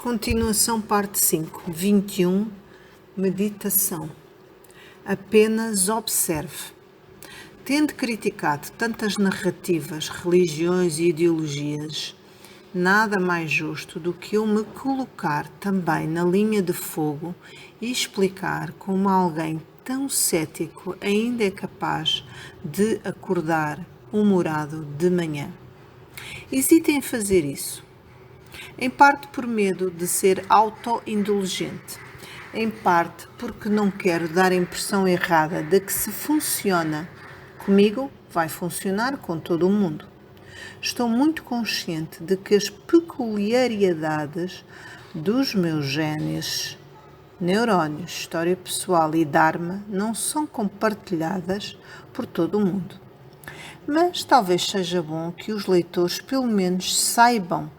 Continuação, parte 5, 21, meditação. Apenas observe. Tendo criticado tantas narrativas, religiões e ideologias, nada mais justo do que eu me colocar também na linha de fogo e explicar como alguém tão cético ainda é capaz de acordar humorado de manhã. Hesito em fazer isso. Em parte por medo de ser autoindulgente, em parte porque não quero dar a impressão errada de que se funciona comigo, vai funcionar com todo o mundo. Estou muito consciente de que as peculiaridades dos meus genes, neurónios, história pessoal e Dharma não são compartilhadas por todo o mundo. Mas talvez seja bom que os leitores pelo menos saibam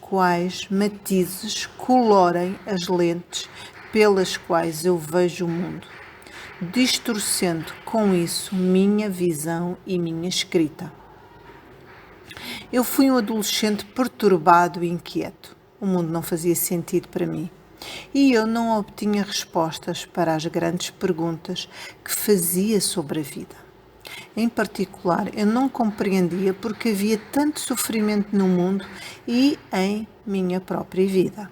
quais matizes colorem as lentes pelas quais eu vejo o mundo, distorcendo com isso minha visão e minha escrita. Eu fui um adolescente perturbado e inquieto. O mundo não fazia sentido para mim. E eu não obtinha respostas para as grandes perguntas que fazia sobre a vida. Em particular, eu não compreendia porque havia tanto sofrimento no mundo e em minha própria vida.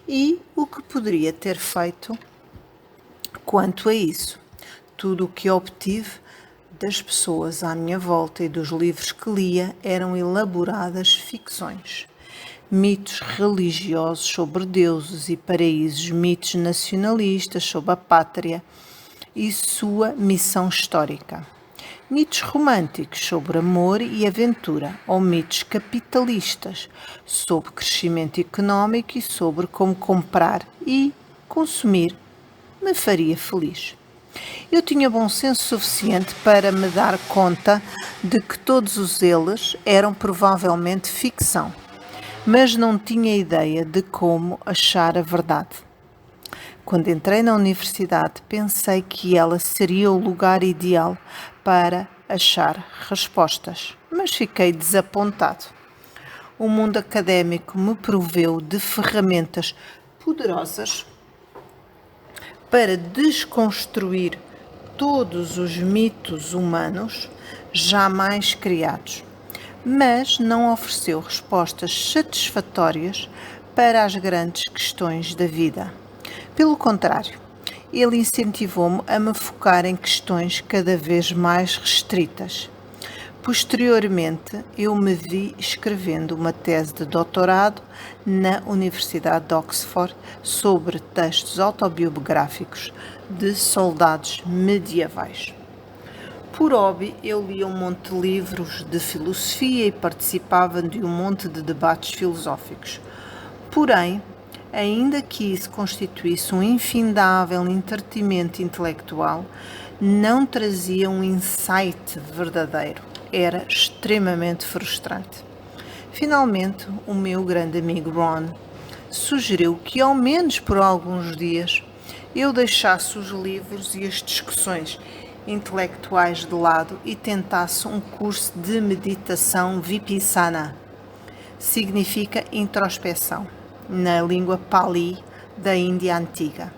E o que poderia ter feito quanto a isso? Tudo o que obtive das pessoas à minha volta e dos livros que lia eram elaboradas ficções. Mitos religiosos sobre deuses e paraísos, mitos nacionalistas sobre a pátria e sua missão histórica. Mitos românticos sobre amor e aventura, ou mitos capitalistas sobre crescimento económico e sobre como comprar e consumir me faria feliz. Eu tinha bom senso suficiente para me dar conta de que todos eles eram provavelmente ficção, mas não tinha ideia de como achar a verdade. Quando entrei na universidade, pensei que ela seria o lugar ideal para achar respostas, mas fiquei desapontado. O mundo académico me proveu de ferramentas poderosas para desconstruir todos os mitos humanos jamais criados, mas não ofereceu respostas satisfatórias para as grandes questões da vida. Pelo contrário, ele incentivou-me a me focar em questões cada vez mais restritas. Posteriormente, eu me vi escrevendo uma tese de doutorado na Universidade de Oxford sobre textos autobiográficos de soldados medievais. Por hobby, eu lia um monte de livros de filosofia e participava de um monte de debates filosóficos. Porém, ainda que isso constituísse um infindável entretenimento intelectual, não trazia um insight verdadeiro. Era extremamente frustrante. Finalmente, o meu grande amigo Ron sugeriu que, ao menos por alguns dias, eu deixasse os livros e as discussões intelectuais de lado e tentasse um curso de meditação Vipassana. Significa introspeção, na língua Pali da Índia Antiga.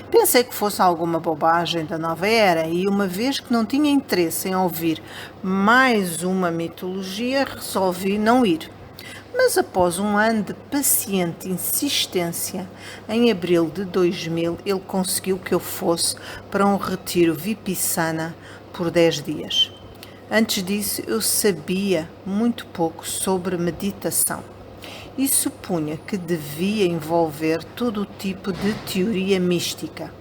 Pensei que fosse alguma bobagem da nova era e, uma vez que não tinha interesse em ouvir mais uma mitologia, resolvi não ir. Mas após um ano de paciente insistência, em abril de 2000, ele conseguiu que eu fosse para um retiro Vipassana por 10 dias. Antes disso, eu sabia muito pouco sobre meditação e supunha que devia envolver todo o tipo de teoria mística.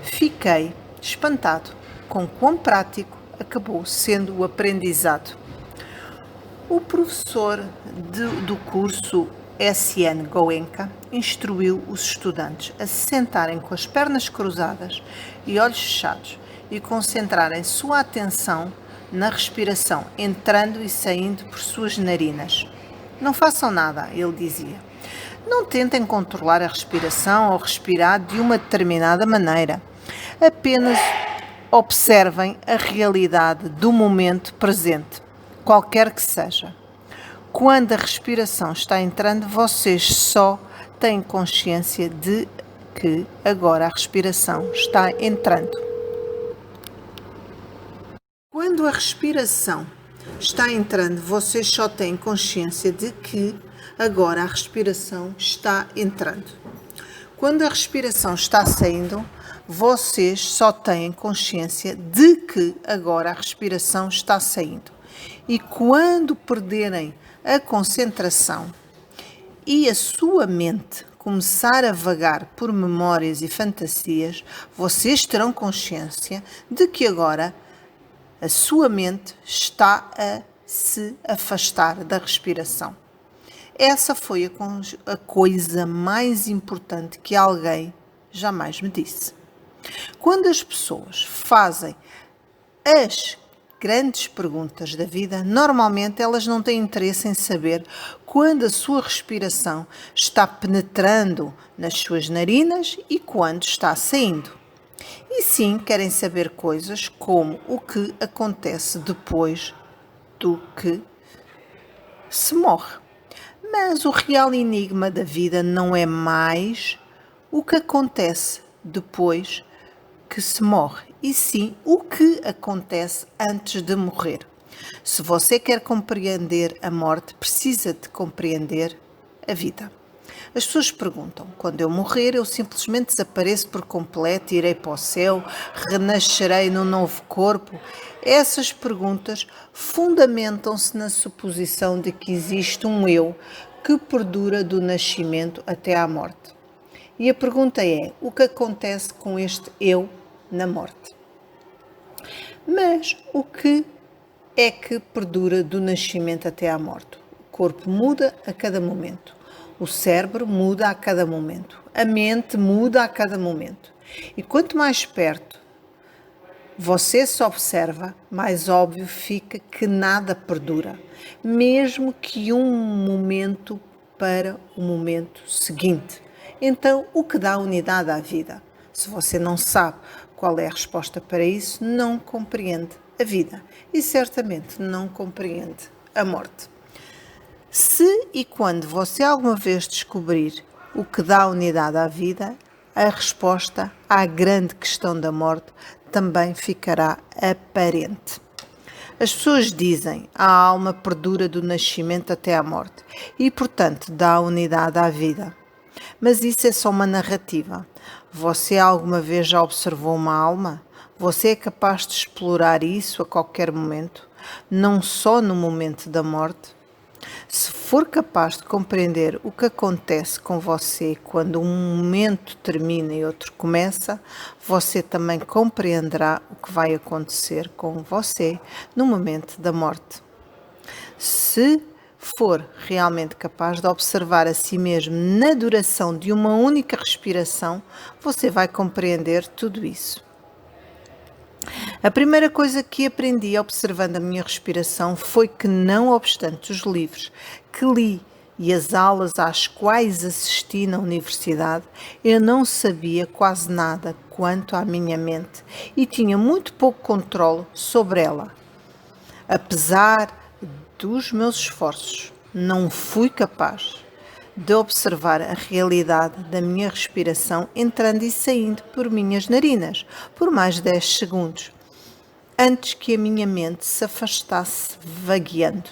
Fiquei espantado com quão prático acabou sendo o aprendizado. O professor do curso S.N. Goenka instruiu os estudantes a se sentarem com as pernas cruzadas e olhos fechados e concentrarem sua atenção na respiração, entrando e saindo por suas narinas. Não façam nada, ele dizia. Não tentem controlar a respiração ou respirar de uma determinada maneira. Apenas observem a realidade do momento presente, qualquer que seja. quando a respiração está entrando, vocês só têm consciência de que agora a respiração está entrando. Quando a respiração está entrando, vocês só têm consciência de que agora a respiração está entrando. Quando a respiração está saindo, vocês só têm consciência de que agora a respiração está saindo. E quando perderem a concentração e a sua mente começar a vagar por memórias e fantasias, vocês terão consciência de que agora a sua mente está a se afastar da respiração. Essa foi a coisa mais importante que alguém jamais me disse. Quando as pessoas fazem as grandes perguntas da vida, normalmente elas não têm interesse em saber quando a sua respiração está penetrando nas suas narinas e quando está saindo. E sim, querem saber coisas como o que acontece depois do que se morre. Mas o real enigma da vida não é mais o que acontece depois que se morre, e sim o que acontece antes de morrer. Se você quer compreender a morte, precisa de compreender a vida. As pessoas perguntam, quando eu morrer, eu simplesmente desapareço por completo, irei para o céu, renascerei num novo corpo? Essas perguntas fundamentam-se na suposição de que existe um eu que perdura do nascimento até à morte. E a pergunta é, o que acontece com este eu na morte? Mas o que é que perdura do nascimento até à morte? O corpo muda a cada momento. O cérebro muda a cada momento. A mente muda a cada momento. E quanto mais perto você se observa, mais óbvio fica que nada perdura, mesmo que um momento para o momento seguinte. Então, o que dá unidade à vida? Se você não sabe qual é a resposta para isso, não compreende a vida e certamente não compreende a morte. Se e quando você alguma vez descobrir o que dá unidade à vida, a resposta à grande questão da morte também ficará aparente. As pessoas dizem a alma perdura do nascimento até à morte e, portanto, dá unidade à vida. Mas isso é só uma narrativa. Você alguma vez já observou uma alma? Você é capaz de explorar isso a qualquer momento, não só no momento da morte? Se for capaz de compreender o que acontece com você quando um momento termina e outro começa, você também compreenderá o que vai acontecer com você no momento da morte. Se for realmente capaz de observar a si mesmo na duração de uma única respiração, você vai compreender tudo isso. A primeira coisa que aprendi observando a minha respiração foi que, não obstante os livros que li e as aulas às quais assisti na universidade, eu não sabia quase nada quanto à minha mente e tinha muito pouco controle sobre ela. Apesar dos meus esforços, não fui capaz de observar a realidade da minha respiração entrando e saindo por minhas narinas por mais de 10 segundos, antes que a minha mente se afastasse vagueando.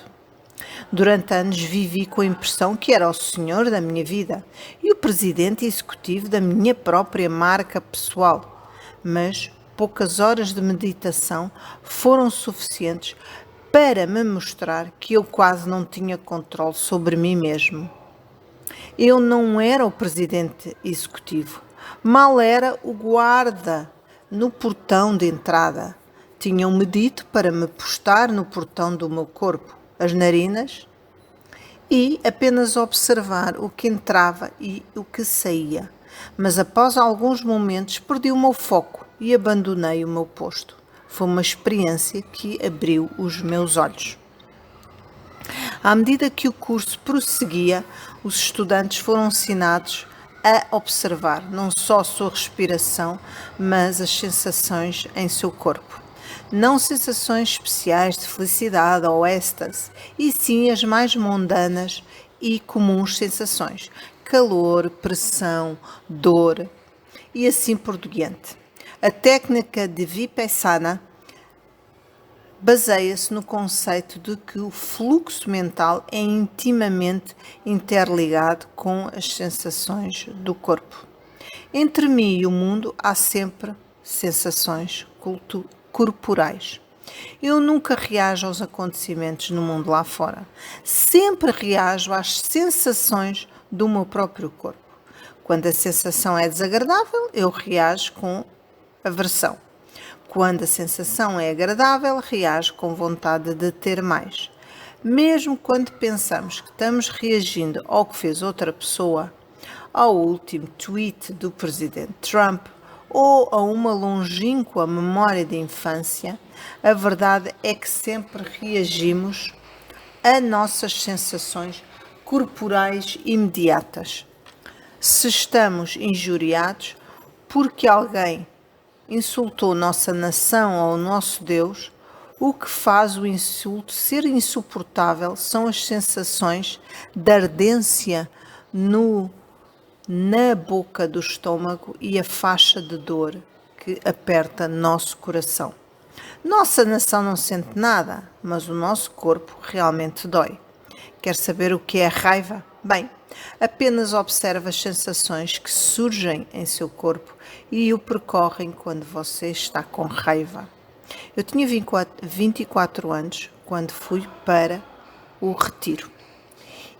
Durante anos vivi com a impressão que era o senhor da minha vida e o presidente executivo da minha própria marca pessoal, mas poucas horas de meditação foram suficientes para me mostrar que eu quase não tinha controle sobre mim mesmo. Eu não era o presidente executivo, mal era o guarda no portão de entrada. Tinham-me dito para me postar no portão do meu corpo, as narinas, e apenas observar o que entrava e o que saía. Mas após alguns momentos perdi o meu foco e abandonei o meu posto. Foi uma experiência que abriu os meus olhos. À medida que o curso prosseguia, os estudantes foram ensinados a observar não só a sua respiração, mas as sensações em seu corpo. Não sensações especiais de felicidade ou êxtase, e sim as mais mundanas e comuns sensações: calor, pressão, dor e assim por diante. A técnica de Vipassana baseia-se no conceito de que o fluxo mental é intimamente interligado com as sensações do corpo. Entre mim e o mundo há sempre sensações corporais. Eu nunca reajo aos acontecimentos no mundo lá fora. Sempre reajo às sensações do meu próprio corpo. Quando a sensação é desagradável, eu reajo com aversão. Quando a sensação é agradável, reajo com vontade de ter mais. Mesmo quando pensamos que estamos reagindo ao que fez outra pessoa, ao último tweet do presidente Trump ou a uma longínqua memória de infância, a verdade é que sempre reagimos a nossas sensações corporais imediatas. Se estamos injuriados porque alguém insultou nossa nação ou o nosso Deus, o que faz o insulto ser insuportável são as sensações de ardência na boca do estômago e a faixa de dor que aperta nosso coração. Nossa nação não sente nada, mas o nosso corpo realmente dói. Quer saber o que é raiva? Bem, apenas observe as sensações que surgem em seu corpo e o percorrem quando você está com raiva. Eu tinha 24 anos quando fui para o retiro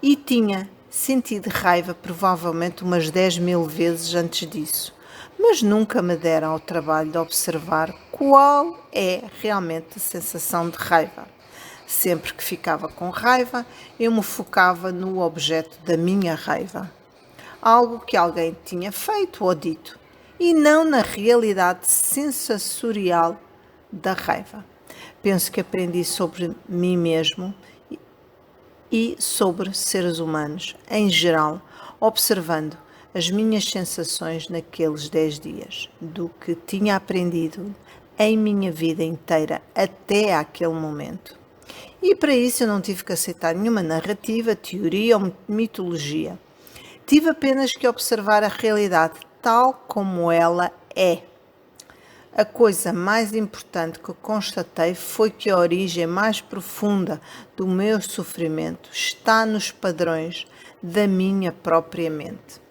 e tinha sentido raiva provavelmente umas 10.000 vezes antes disso, mas nunca me deram ao trabalho de observar qual é realmente a sensação de raiva. Sempre que ficava com raiva, eu me focava no objeto da minha raiva, algo que alguém tinha feito ou dito, e não na realidade sensorial da raiva. Penso que aprendi sobre mim mesmo e sobre seres humanos, em geral, observando as minhas sensações naqueles 10 dias, do que tinha aprendido em minha vida inteira até aquele momento. E para isso eu não tive que aceitar nenhuma narrativa, teoria ou mitologia. Tive apenas que observar a realidade tal como ela é. A coisa mais importante que constatei foi que a origem mais profunda do meu sofrimento está nos padrões da minha própria mente.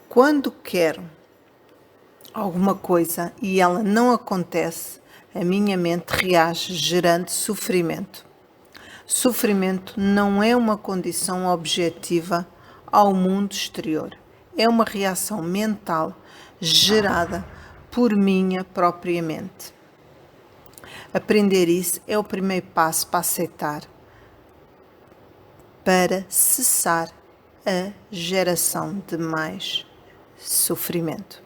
Quando quero alguma coisa e ela não acontece, a minha mente reage gerando sofrimento. Sofrimento não é uma condição objetiva ao mundo exterior. É uma reação mental gerada por minha própria mente. Aprender isso é o primeiro passo para aceitar, para cessar a geração de mais sofrimento.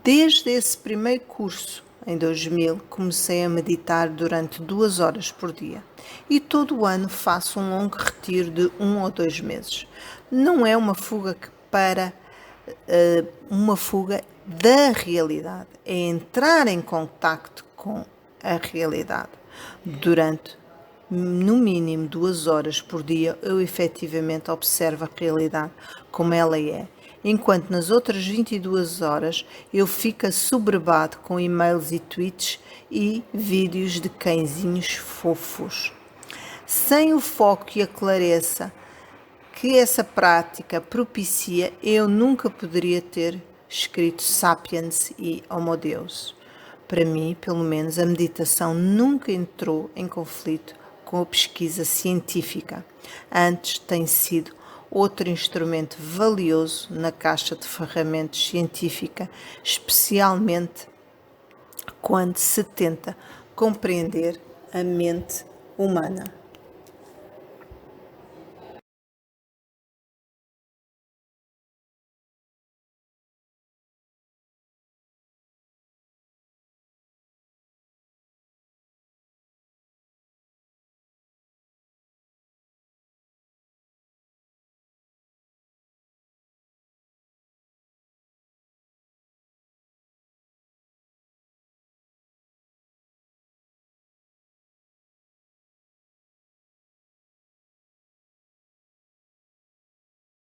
Desde esse primeiro curso, em 2000, comecei a meditar durante 2 horas por dia e todo o ano faço um longo retiro de 1 ou 2 meses. Não é uma fuga uma fuga da realidade, é entrar em contacto com a realidade. Durante no mínimo 2 horas por dia eu efetivamente observo a realidade como ela é, enquanto nas outras 22 horas eu fico assoberbado com e-mails e tweets e vídeos de cãezinhos fofos. Sem o foco e a clareza que essa prática propicia, eu nunca poderia ter escrito Sapiens e Homo Deus. Para mim, pelo menos, a meditação nunca entrou em conflito com a pesquisa científica. Antes, tem sido outro instrumento valioso na caixa de ferramentas científica, especialmente quando se tenta compreender a mente humana.